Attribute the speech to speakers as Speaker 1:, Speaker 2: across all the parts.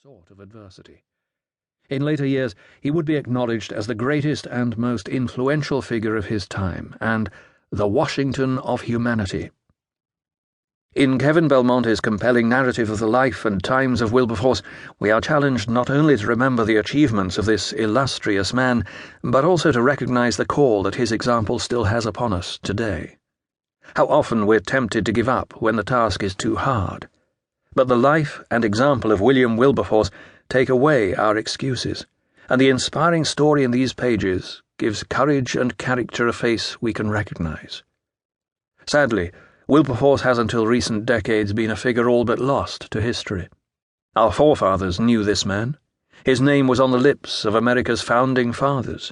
Speaker 1: sort of adversity. In later years, he would be acknowledged as the greatest and most influential figure of his time, and the Washington of humanity. In Kevin Belmonte's compelling narrative of the life and times of Wilberforce, we are challenged not only to remember the achievements of this illustrious man, but also to recognize the call that his example still has upon us today. How often we're tempted to give up when the task is too hard. But the life and example of William Wilberforce take away our excuses, and the inspiring story in these pages gives courage and character a face we can recognize. Sadly, Wilberforce has until recent decades been a figure all but lost to history. Our forefathers knew this man. His name was on the lips of America's founding fathers.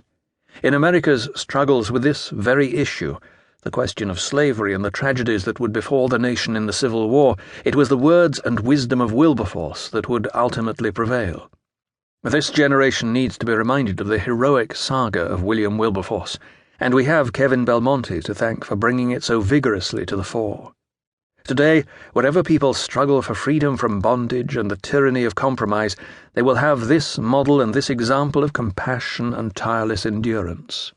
Speaker 1: In America's struggles with this very issue, the question of slavery and the tragedies that would befall the nation in the Civil War, it was the words and wisdom of Wilberforce that would ultimately prevail. This generation needs to be reminded of the heroic saga of William Wilberforce, and we have Kevin Belmonte to thank for bringing it so vigorously to the fore. Today, wherever people struggle for freedom from bondage and the tyranny of compromise, they will have this model and this example of compassion and tireless endurance.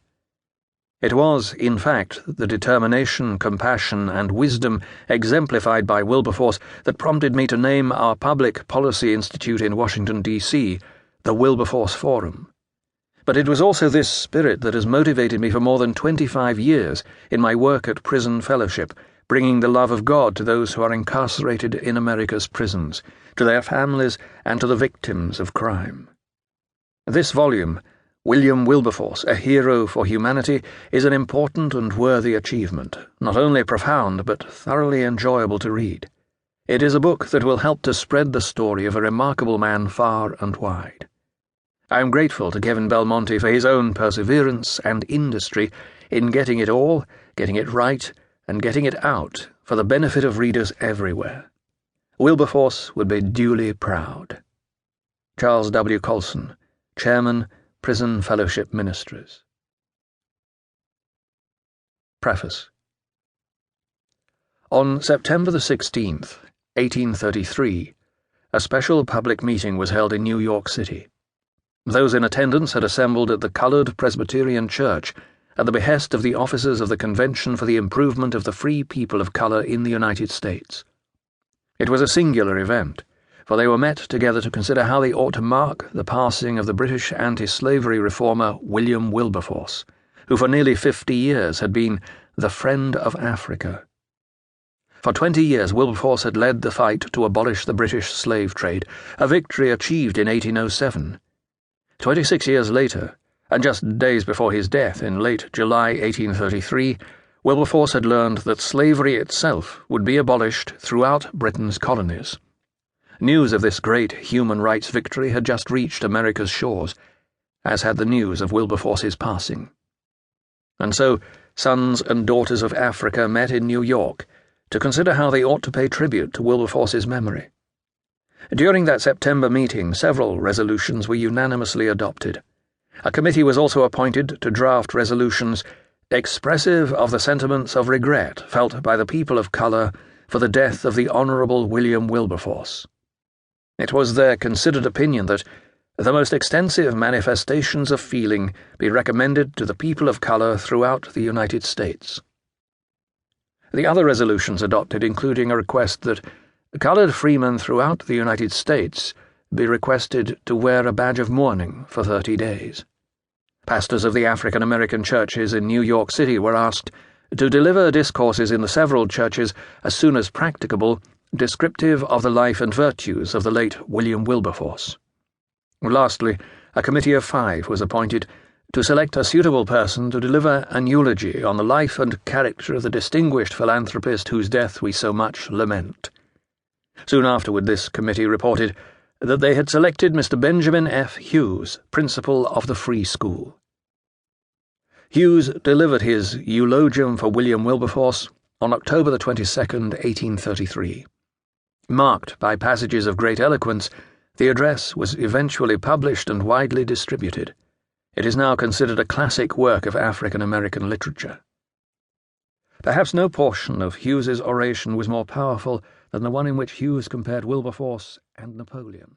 Speaker 1: It was, in fact, the determination, compassion, and wisdom exemplified by Wilberforce that prompted me to name our public policy institute in Washington, D.C., the Wilberforce Forum. But it was also this spirit that has motivated me for more than 25 years in my work at Prison Fellowship, bringing the love of God to those who are incarcerated in America's prisons, to their families, and to the victims of crime. This volume, William Wilberforce, A Hero for Humanity, is an important and worthy achievement, not only profound but thoroughly enjoyable to read. It is a book that will help to spread the story of a remarkable man far and wide. I am grateful to Kevin Belmonte for his own perseverance and industry in getting it all, getting it right, and getting it out for the benefit of readers everywhere. Wilberforce would be duly proud. Charles W. Colson, Chairman, Prison Fellowship Ministries. Preface. On September the 16th, 1833, a special public meeting was held in New York City. Those in attendance had assembled at the Colored Presbyterian Church at the behest of the officers of the Convention for the Improvement of the Free People of Color in the United States. It was a singular event, for they were met together to consider how they ought to mark the passing of the British anti-slavery reformer William Wilberforce, who for nearly 50 years had been the friend of Africa. For 20 years Wilberforce had led the fight to abolish the British slave trade, a victory achieved in 1807. 26 years later, and just days before his death in late July 1833, Wilberforce had learned that slavery itself would be abolished throughout Britain's colonies. News of this great human rights victory had just reached America's shores, as had the news of Wilberforce's passing. And so, sons and daughters of Africa met in New York to consider how they ought to pay tribute to Wilberforce's memory. During that September meeting, several resolutions were unanimously adopted. A committee was also appointed to draft resolutions expressive of the sentiments of regret felt by the people of color for the death of the Honorable William Wilberforce. It was their considered opinion that the most extensive manifestations of feeling be recommended to the people of color throughout the United States. The other resolutions adopted including a request that colored freemen throughout the United States be requested to wear a badge of mourning for 30 days. Pastors of the African American churches in New York City were asked to deliver discourses in the several churches as soon as practicable, descriptive of the life and virtues of the late William Wilberforce. Lastly, a committee of 5 was appointed to select a suitable person to deliver an eulogy on the life and character of the distinguished philanthropist whose death we so much lament. Soon afterward, this committee reported that they had selected Mr. Benjamin F. Hughes, principal of the Free School. Hughes delivered his eulogium for William Wilberforce on October the 22nd, 1833. Marked by passages of great eloquence, the address was eventually published and widely distributed. It is now considered a classic work of African American literature. Perhaps no portion of Hughes's oration was more powerful than the one in which Hughes compared Wilberforce and Napoleon.